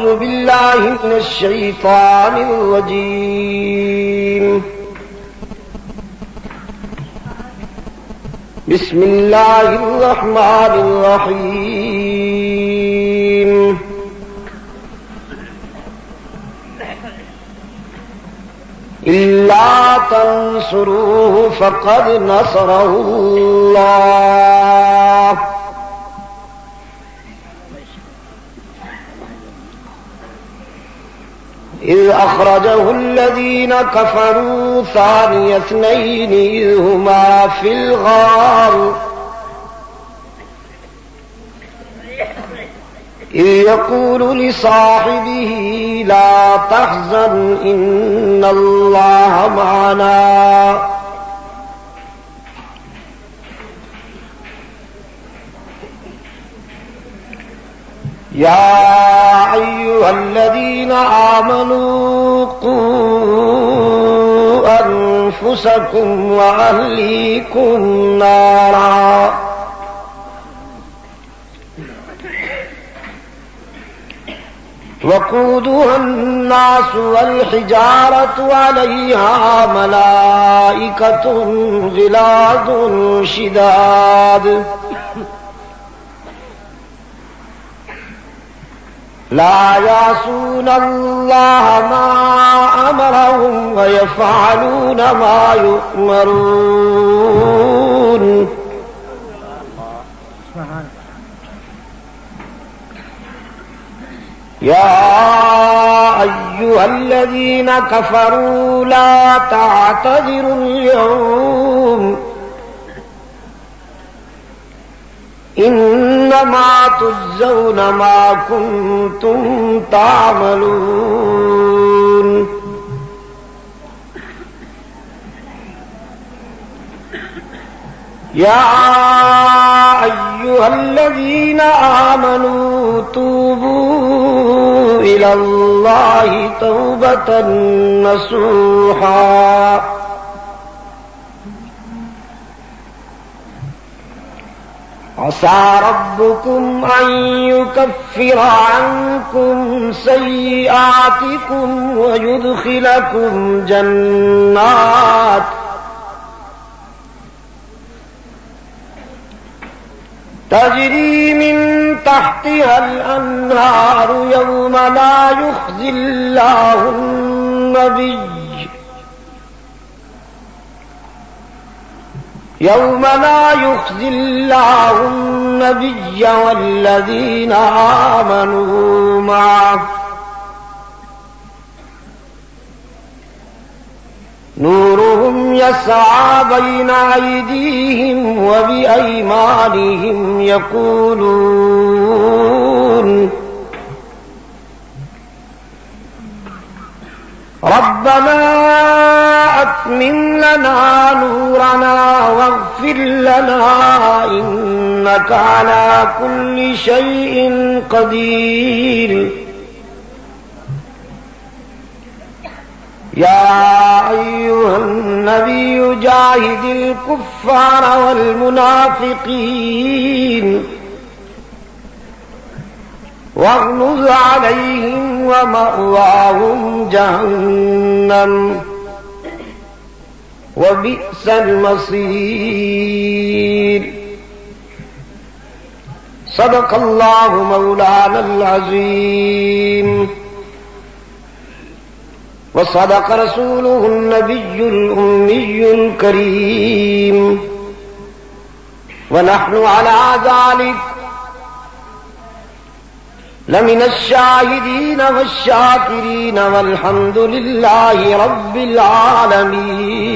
أعوذ بالله من الشيطان الرجيم. بسم الله الرحمن الرحيم. إلا تنصروه فقد نصره الله إذ أخرجه الذين كفروا ثاني اثنين إذ هما في الغار إذ يقول لصاحبه لا تحزن إن الله معنا يا أيها الذين آمنوا قوا أنفسكم وأهليكم نارا وقودها الناس والحجارة عليها ملائكة غلاظ شداد لا يعصون الله ما أمرهم ويفعلون ما يؤمرون يا أيها الذين كفروا لا تعتذروا اليوم إنما تجزون ما كنتم تعملون يا أيها الذين آمنوا توبوا إلى الله توبة نصوحا عسى ربكم أن يكفر عنكم سيئاتكم ويدخلكم جنات تجري من تحتها الأنهار يوم لا يخزي الله النبي والذين آمنوا معه نورهم يسعى بين أيديهم وبأيمانهم يقولون ربنا أتمم لنا نورنا واغفر لنا إنك على كل شيء قدير يا أيها النبي جاهد الكفار والمنافقين واغلظ عليهم ومأواهم جهنم وبئس المصير صدق الله مولانا العظيم وصدق رسوله النبي الأمي الكريم ونحن على ذلك لمن الشاهدين والشاكرين والحمد لله رب العالمين.